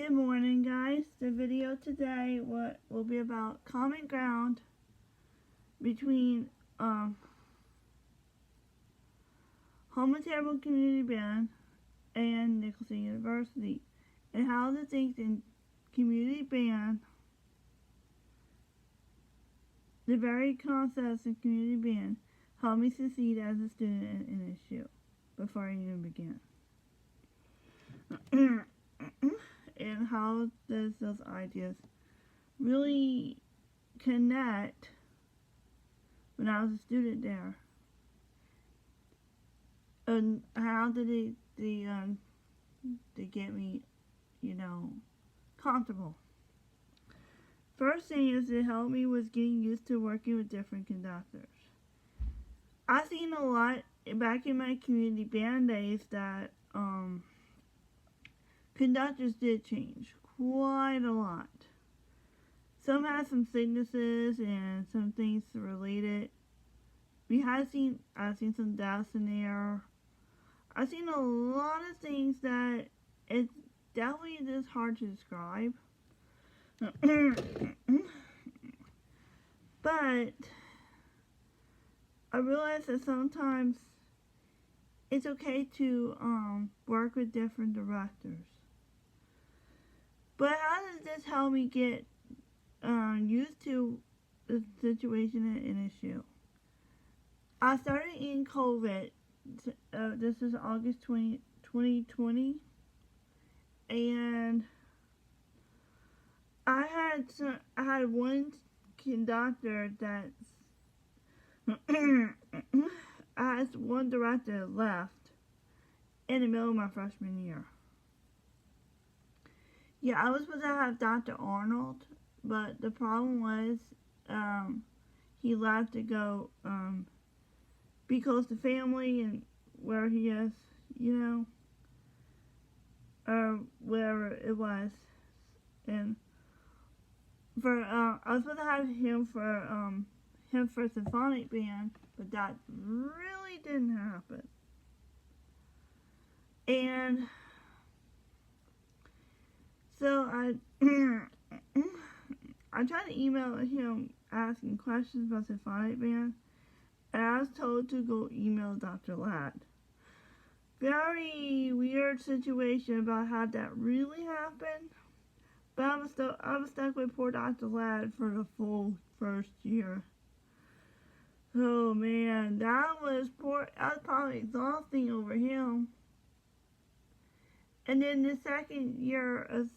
Good morning, guys. The video today will be about common ground between Houma-Terrebonne Community Band and Nicholls University, and how the things in community band, the very concepts in community band, helped me succeed as a student in issue before I even began. And how does those ideas really connect when I was a student there, and how did they get me, comfortable. First thing is it helped me was getting used to working with different conductors. I seen a lot back in my community band days that conductors did change quite a lot. Some had some sicknesses and some things related. I've seen some deaths in there. I've seen a lot of things that it's definitely just hard to describe. But I realize that sometimes it's okay to work with different directors. But how does this help me get used to the situation and issue? I started in COVID. This is August 2020. And I had one conductor that I had one director left in the middle of my freshman year. Yeah, I was supposed to have Dr. Arnold, but the problem was he left to go be close to family and where he is, or whatever it was. And I was supposed to have him for symphonic band, but that really didn't happen. And so I tried to email him asking questions about symphonic band, and I was told to go email Dr. Ladd. Very weird situation about how that really happened, but I was stuck with poor Dr. Ladd for the full first year. Oh man, that was probably exhausting over him. And then the second year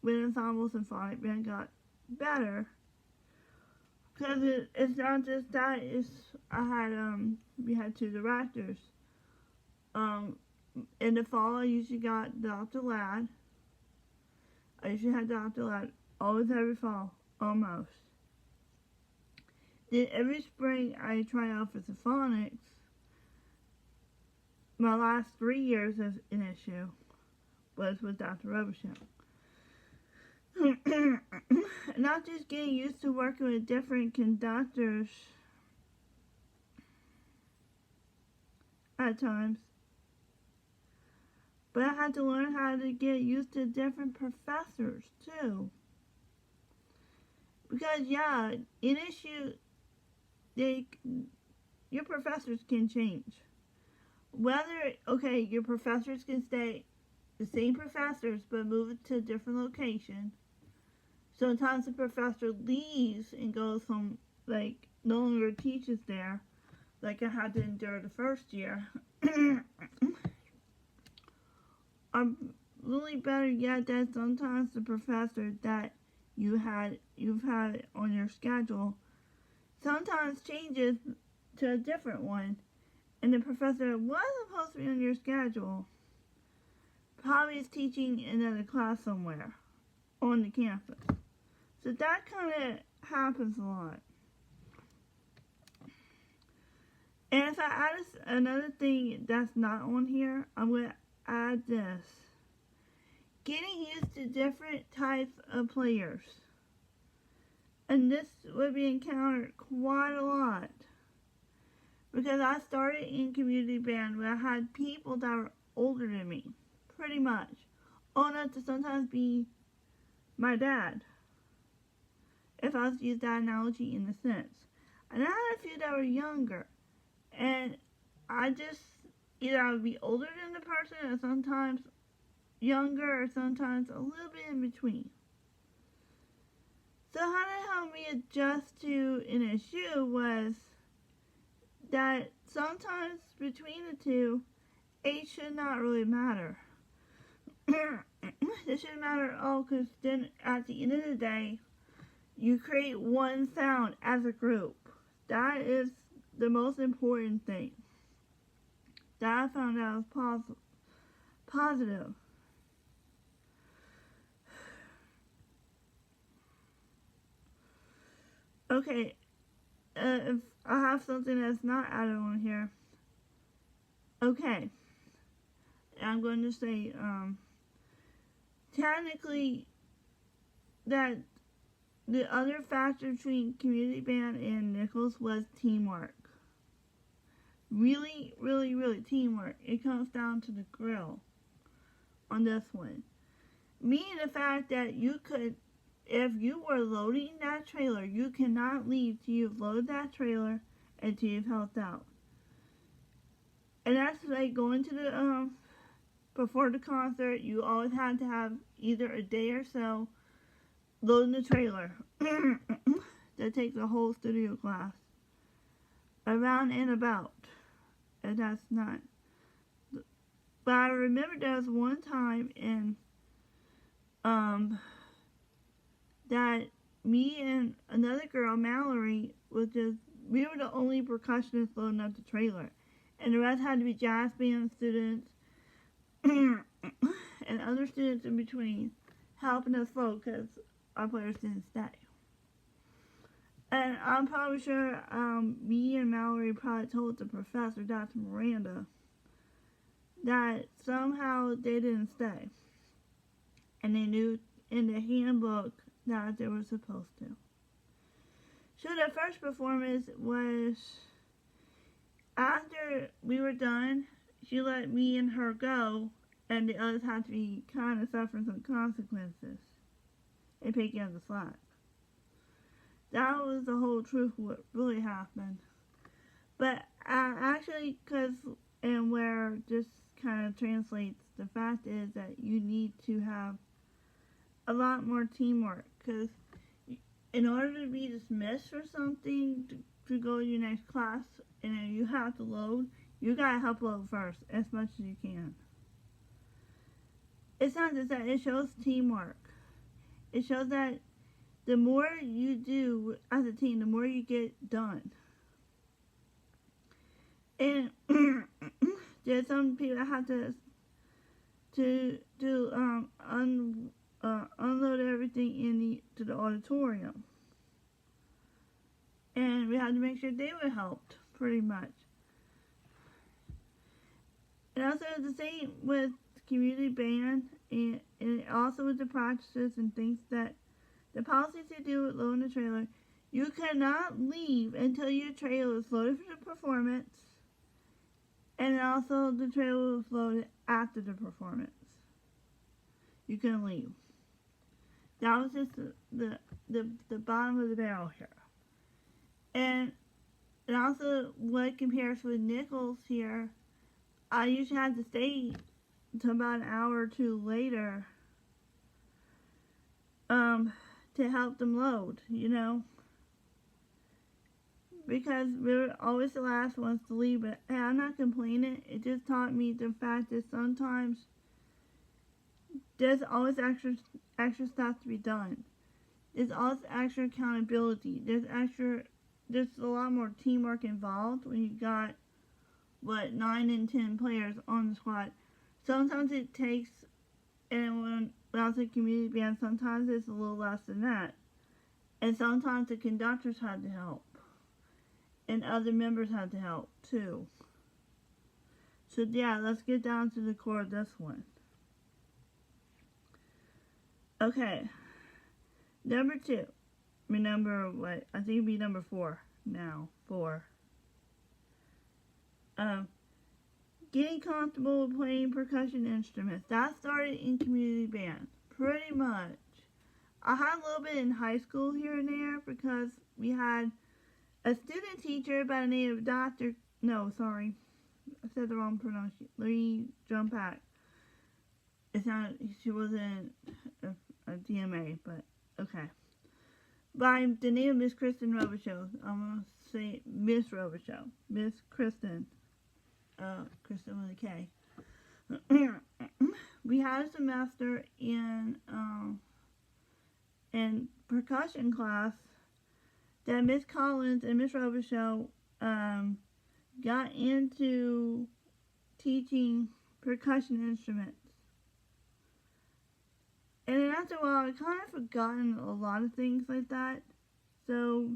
when Ensemble Symphonic Band got better, because it's not just that. We had two directors. In the fall, I usually got Dr. Ladd. I usually had Dr. Ladd always every fall, almost. Then every spring, I try out for symphonics. My last 3 years as an issue was with Dr. Robichaux. Not just getting used to working with different conductors at times, but I had to learn how to get used to different professors too. Because in issue, your professors can change. Your professors can stay the same professors but move it to a different location. Sometimes the professor leaves and goes home, no longer teaches there, like I had to endure the first year. Or really better yet, that sometimes the professor that you've had on your schedule sometimes changes to a different one, and the professor that was supposed to be on your schedule probably is teaching in another class somewhere on the campus. So that kind of happens a lot. And if I add another thing that's not on here, I'm going to add this. Getting used to different types of players. And this would be encountered quite a lot. Because I started in community band where I had people that were older than me. Pretty much. Old enough to sometimes be my dad, if I was to use that analogy in a sense. And I had a few that were younger, and I just, either I would be older than the person, or sometimes younger, or sometimes a little bit in between. So how to help me adjust to an issue was that sometimes between the two, age should not really matter. It shouldn't matter at all, because then at the end of the day, you create one sound as a group. That is the most important thing. That I found out was positive. Okay, if I have something that's not added on here. Okay, I'm going to say, technically, that the other factor between community band and Nicholls was teamwork. Really, really, really teamwork. It comes down to the grill on this one. Meaning the fact that you could, if you were loading that trailer, you cannot leave till you've loaded that trailer until you've helped out. And that's like going to the, before the concert, you always had to have either a day or so loading the trailer. That takes a whole studio class. Around and about. And that's not. But I remember there was one time in, that me and another girl, Mallory, we were the only percussionists loading up the trailer. And the rest had to be jazz band students and other students in between helping us load, because our players didn't stay. And I'm probably sure me and Mallory probably told the professor, Dr. Miranda, that somehow they didn't stay. And they knew in the handbook that they were supposed to. So the first performance was, after we were done, she let me and her go, and the others had to be kind of suffering some consequences and picking up the slack. That was the whole truth of what really happened. But actually, and where this kind of translates, the fact is that you need to have a lot more teamwork, because in order to be dismissed for something, to go to your next class, and then you have to load, you gotta help load first as much as you can. It's not just that, it shows teamwork. It shows that the more you do as a team, the more you get done. And there's some people that have to unload everything to the auditorium. And we had to make sure they were helped, pretty much. And also the same with community band, and also with the practices and things that the policies they do with loading the trailer. You cannot leave until your trailer is loaded for the performance, and also the trailer was loaded after the performance. You couldn't leave. That was just the bottom of the barrel here. And also what compares with Nicholls here, I usually have to stay until about an hour or two later to help them load, because we were always the last ones to leave. But hey, I'm not complaining. It just taught me the fact that sometimes there's always extra stuff to be done. There's always extra accountability. There's a lot more teamwork involved when you got 9 and 10 players on the squad. Sometimes it takes, and when I was in community band, sometimes it's a little less than that. And sometimes the conductors had to help. And other members had to help, too. So yeah, let's get down to the core of this one. Okay. Number 2. I think it'd be number 4 now. 4. Getting comfortable with playing percussion instruments. That started in community band. Pretty much. I had a little bit in high school here and there because we had a student teacher by the name of Dr. No, sorry. I said the wrong pronunciation. Let me jump back. It's not, she wasn't a DMA, but okay. By the name of Miss Kristen Robichaux. I'm going to say Miss Robichaux. Miss Kristen. Kristen with a K. We had a semester in percussion class that Miss Collins and Miss Robichaux got into teaching percussion instruments. And then after a while, I kind of forgotten a lot of things like that. So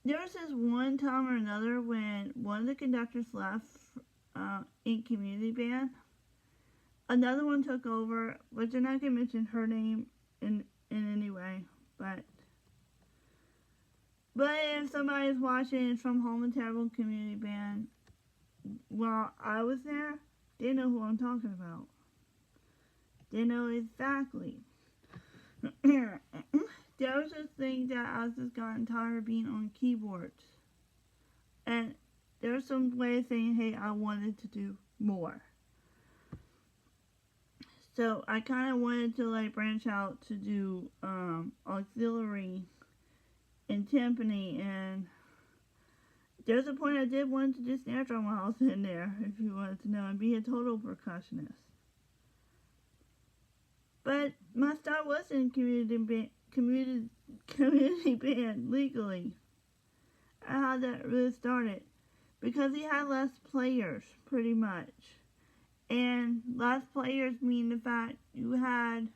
there was this one time or another when one of the conductors left in community band. Another one took over, which I'm not going to mention her name in any way, but if somebody's watching from Houma-Terrebonne community band, while I was there, they know who I'm talking about. They know exactly. There was this thing that I was just gotten tired of being on keyboards. And there was some way of saying, hey, I wanted to do more. So I kind of wanted to like branch out to do auxiliary and timpani, and there's a point I did want to do snare drum while I was in there, if you wanted to know, and be a total percussionist. But my start was in community band legally. How that really started, because he had less players, pretty much. And less players mean the fact you had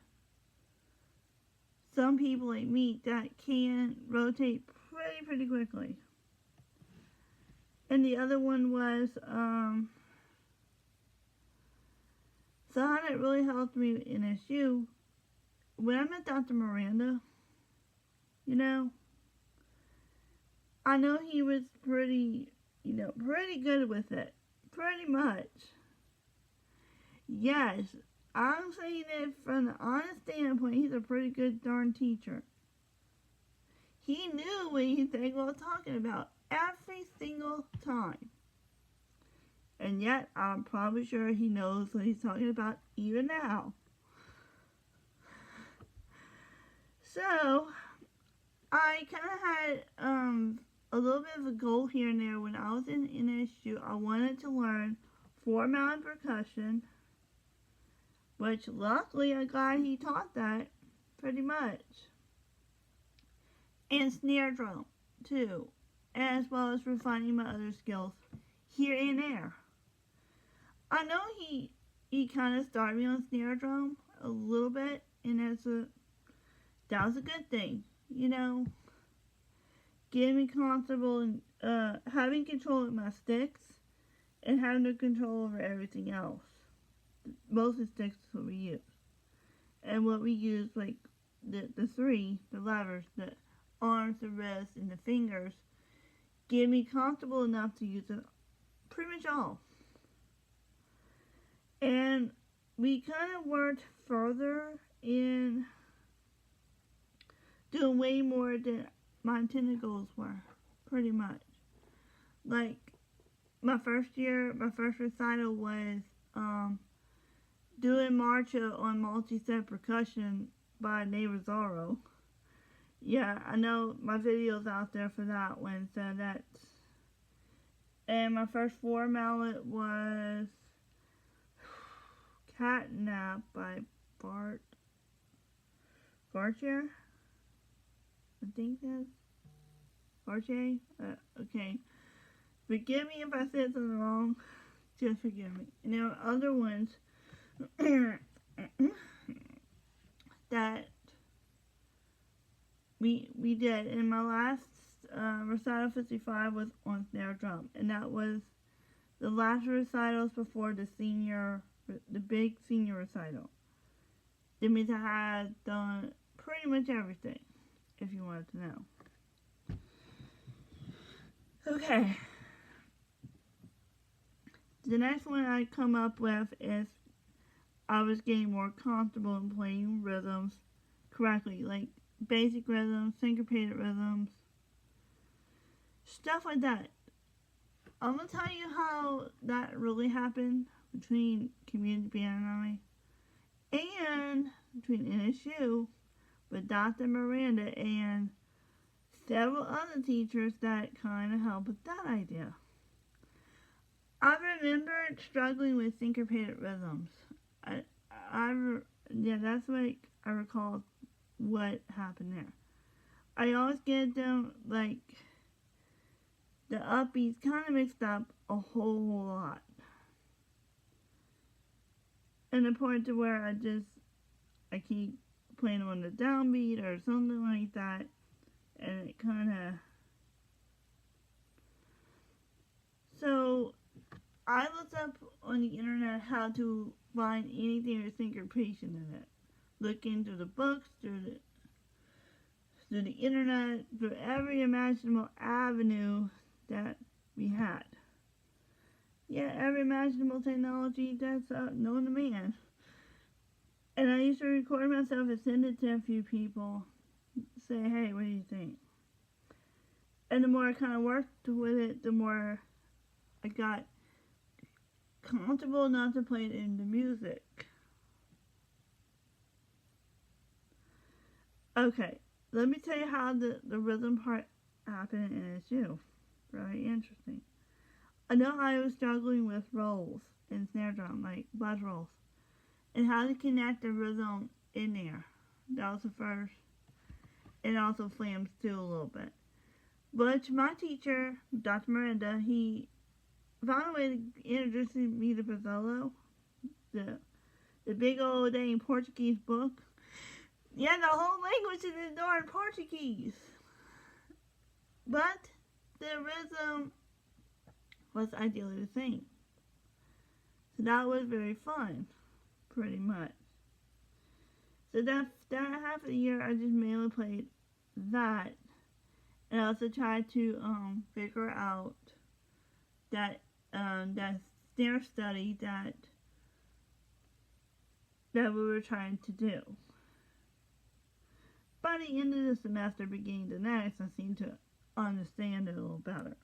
some people like me that can rotate pretty quickly. And the other one was, so how that really helped me in SU, when I met Dr. Miranda, I know he was pretty good with it. Pretty much. Yes, I'm saying it from the honest standpoint, he's a pretty good darn teacher. He knew what he think I was talking about every single time. And yet, I'm probably sure he knows what he's talking about even now. So, I kind of had a little bit of a goal here and there. When I was in NSU, I wanted to learn 4-man percussion, which luckily I'm glad he taught that pretty much. And snare drum, too, as well as refining my other skills here and there. I know he kind of started me on snare drum a little bit, and that was a good thing, getting me comfortable and having control of my sticks and having the control over everything else. Most of the sticks is what we use. And what we use, like the levers, the arms, the wrists, and the fingers, get me comfortable enough to use it pretty much all. And we kind of worked further in doing way more than my intended goals were, pretty much. Like, my first recital was doing Marcha on multi-set percussion by Neighbor Zorro. Yeah, I know my video's out there for that one, so that's... And my first 4 mallet was Catnap by Barcher? I think that's Barcher? Okay. Forgive me if I said something wrong. Just forgive me. And there are other ones that we did. And my last recital 55 was on snare drum. And that was the last recitals before the big senior recital. That means I had done pretty much everything, if you wanted to know. Okay. The next one I come up with is I was getting more comfortable in playing rhythms correctly, like basic rhythms, syncopated rhythms, stuff like that. I'm going to tell you how that really happened between community band and I, and between NSU with Dr. Miranda and several other teachers that kind of helped with that idea. I remember struggling with syncopated rhythms. That's what I recall what happened there. I always get them, like, the upbeats kind of mixed up a whole lot. And the point to where I keep playing them on the downbeat or something like that, and it kind of... So, I looked up on the internet how to find anything with syncopation in it. Looking through the books, through the internet, through every imaginable avenue that we had. Yeah, every imaginable technology that's known to man. And I used to record myself and send it to a few people. Say, hey, what do you think? And the more I kind of worked with it, the more I got comfortable enough to play it in the music. Okay, let me tell you how the rhythm part happened in NSU. Very interesting. I know I was struggling with rolls in snare drum, like buzz rolls, and how to connect the rhythm in there. That was the first. And also flams too a little bit. But my teacher, Dr. Miranda, he found a way to introduce me to Brazilo, the big old dang Portuguese book. Yeah, the whole language is in darn Portuguese. But the rhythm was ideally the same. So that was very fun, pretty much. So that half of the year I just mainly played that. And I also tried to figure out that snare study that we were trying to do. By the end of the semester, beginning the next, I seemed to understand it a little better.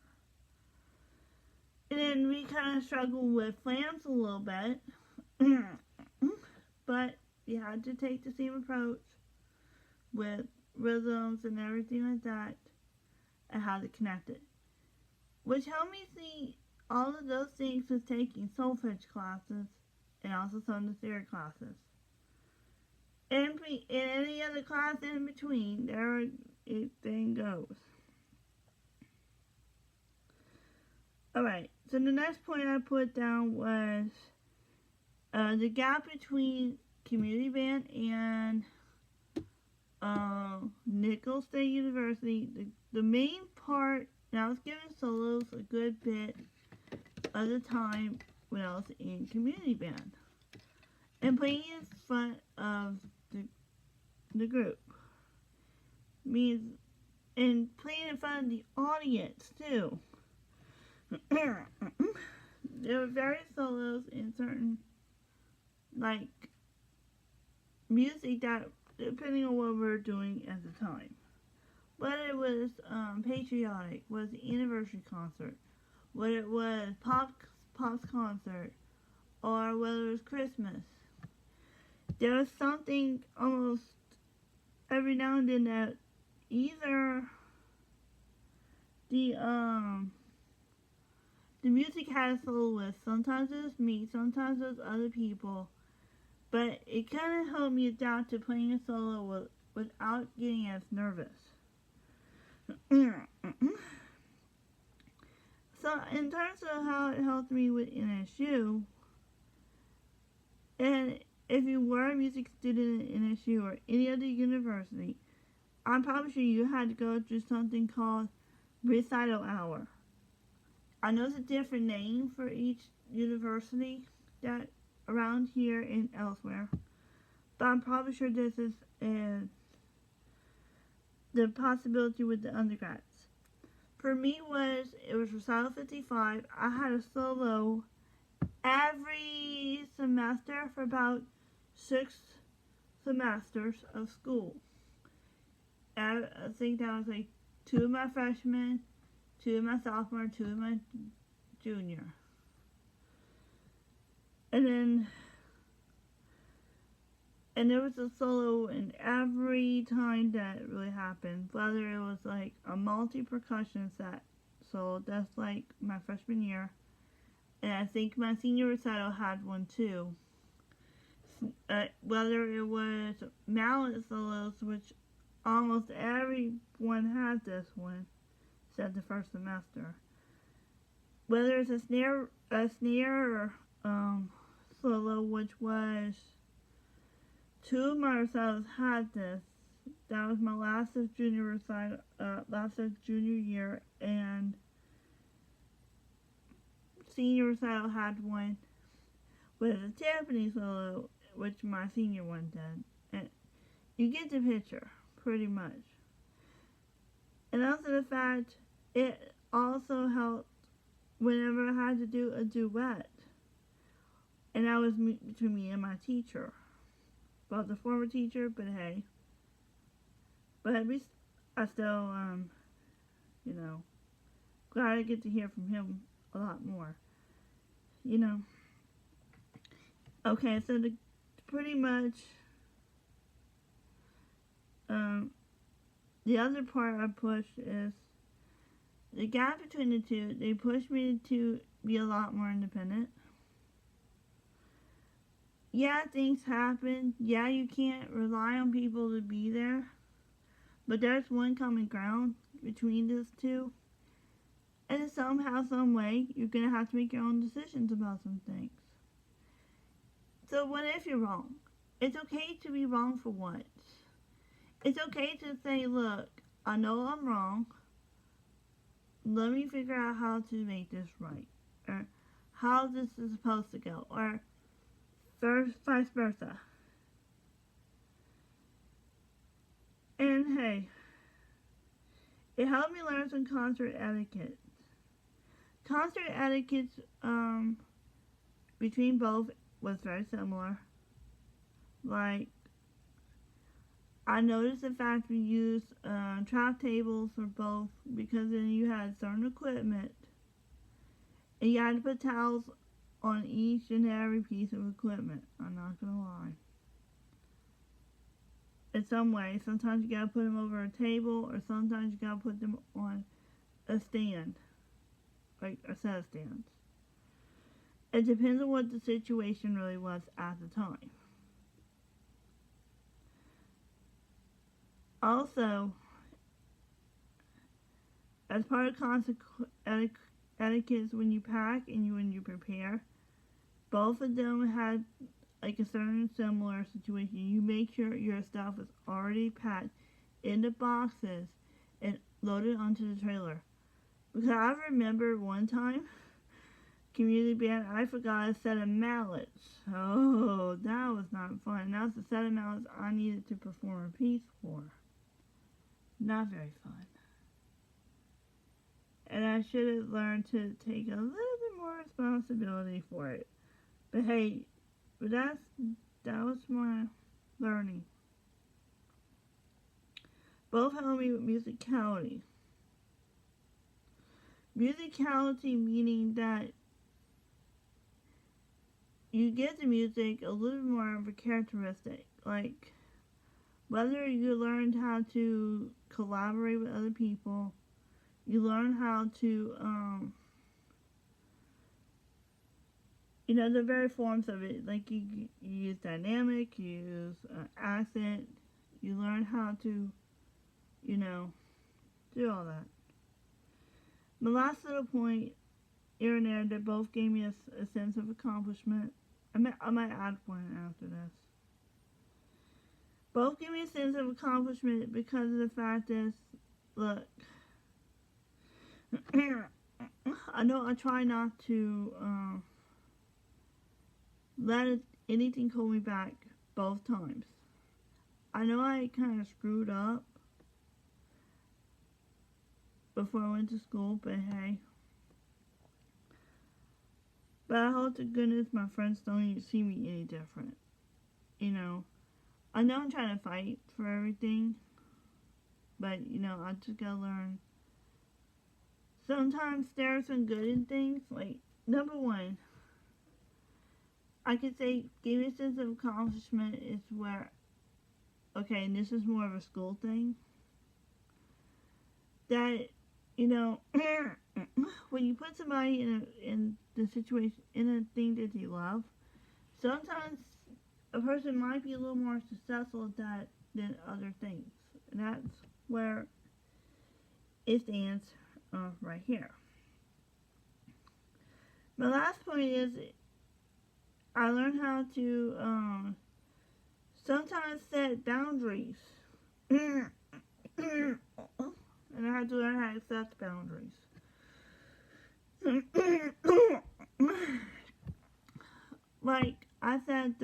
And then we kind of struggled with flams a little bit, but you had to take the same approach with rhythms and everything like that, and how to connect it. Which helped me see all of those things with taking solfege classes and also some of the theory classes. And any other class in between, there it then goes. Alright, so the next point I put down was the gap between community band and Nicholls State University. The main part, and I was giving solos a good bit of the time when I was in community band. And playing in front of the group. And playing in front of the audience, too. There were various solos in certain, like, music that, depending on what we were doing at the time. Whether it was patriotic, was the anniversary concert, whether it was Pop's concert, or whether it was Christmas. There was something almost every now and then that either the music had a soloist. Sometimes it was me, sometimes it was other people. But it kind of helped me adapt to playing a solo without getting as nervous. So in terms of how it helped me with NSU, and if you were a music student at NSU or any other university, I'm probably sure you had to go through something called recital hour. I know it's a different name for each university that around here and elsewhere, but I'm probably sure this is the possibility with the undergrads. For me, it was recital 55. I had a solo every semester for about 6 semesters of school. And I think that was like 2 of my freshmen, 2 of my sophomore, 2 of my junior. And there was a solo in every time that it really happened. Whether it was like a multi-percussion set solo, that's like my freshman year. And I think my senior recital had one too. Whether it was mallet solos, which almost everyone had this one, said the first semester. Whether it's a snare solo, which was 2 of my recitals had this. That was my last of junior recital, last of junior year, and senior recital had one with a timpani solo, which my senior one did. And you get the picture, pretty much. And also the fact, it also helped whenever I had to do a duet. And that was between me and my teacher. Well, the former teacher, but hey. But at least I still, glad I get to hear from him a lot more. Okay, so pretty much, the other part I pushed is the gap between the two. They pushed me to be a lot more independent. Yeah, things happen. Yeah, you can't rely on people to be there. But there's one common ground between those two. And somehow, some way, you're going to have to make your own decisions about some things. So what if you're wrong? It's okay to be wrong for once. It's okay to say, look, I know I'm wrong. Let me figure out how to make this right. Or how this is supposed to go. Or vice versa. And hey, it helped me learn some concert etiquette. Concert etiquette between both was very similar. Like, I noticed the fact we used trap tables for both because then you had certain equipment and you had to put towels on each and every piece of equipment. I'm not gonna lie. In some way, sometimes you gotta put them over a table, or sometimes you gotta put them on a stand, like a set of stands. It depends on what the situation really was at the time. Also, as part of concert etiquette, when you pack and when you prepare, both of them had like a certain similar situation. You make sure your stuff is already packed into boxes and loaded onto the trailer. Because I remember one time, community band, I forgot a set of mallets. Oh, that was not fun. That was the set of mallets I needed to perform a piece for. Not very fun. And I should have learned to take a little bit more responsibility for it. But hey, that was my learning. Both helped me with musicality. Musicality meaning that you get the music a little bit more of a characteristic. Like, whether you learned how to collaborate with other people, you learn how to, the very forms of it. Like, you use dynamic, you use accent, you learn how to, do all that. My last little point here and there that both gave me a sense of accomplishment. I might add one after this. Both give me a sense of accomplishment because of the fact is, look, I know I try not to let anything hold me back both times. I know I kind of screwed up before I went to school, but hey. But I hope to goodness my friends don't even see me any different. I know I'm trying to fight for everything, but I just gotta learn. Sometimes there are some good in things. Like, number one, I could say giving a sense of accomplishment is where, okay, and this is more of a school thing, that, when you put somebody in the situation, in a thing that they love, sometimes a person might be a little more successful at that than other things. And that's where it stands right here. My last point is I learned how to sometimes set boundaries. And I had to learn how to set boundaries. Like, I set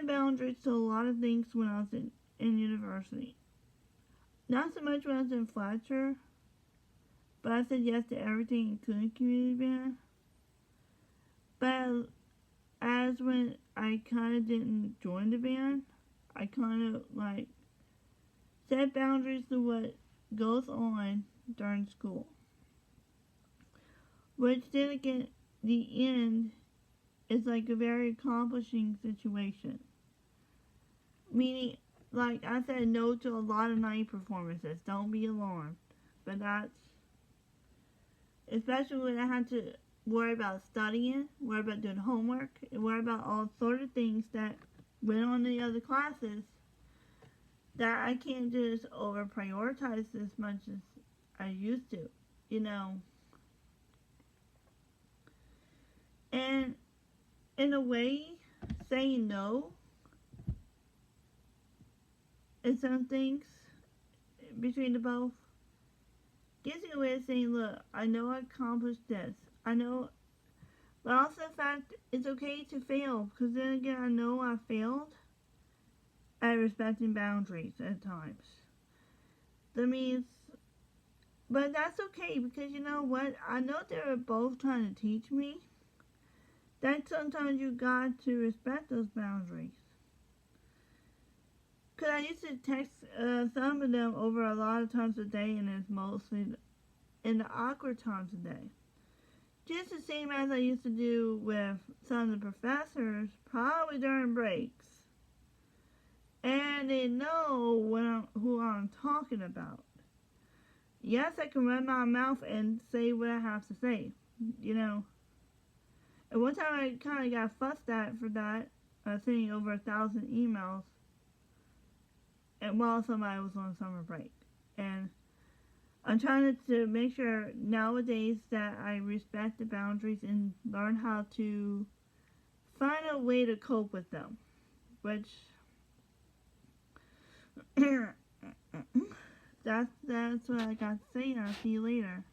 boundaries to a lot of things when I was in university. Not so much when I was in Fletcher, but I said yes to everything including community band. But as when I kind of didn't join the band, I kind of like set boundaries to what goes on during school. Which then again, the end is like a very accomplishing situation. Meaning, like I said no to a lot of night performances. Don't be alarmed. But that's, especially when I had to worry about studying, worry about doing homework, and worry about all sort of things that went on in the other classes, that I can't just over prioritize as much as I used to, And in a way, saying no in some things between the both gives me a way of saying, look, I know I accomplished this. I know, but also the fact it's okay to fail, because then again, I know I failed at respecting boundaries at times. That means, but that's okay, because you know what? I know they were both trying to teach me that sometimes you got to respect those boundaries. Because I used to text some of them over a lot of times a day, and it's mostly in the awkward times a day. Just the same as I used to do with some of the professors, probably during breaks. And they know who I'm talking about. Yes, I can run my mouth and say what I have to say, And one time I kind of got fussed at for that, sending over 1,000 emails, and while somebody was on summer break. And I'm trying to make sure nowadays that I respect the boundaries and learn how to find a way to cope with them. Which, that's what I got to say, and I'll see you later.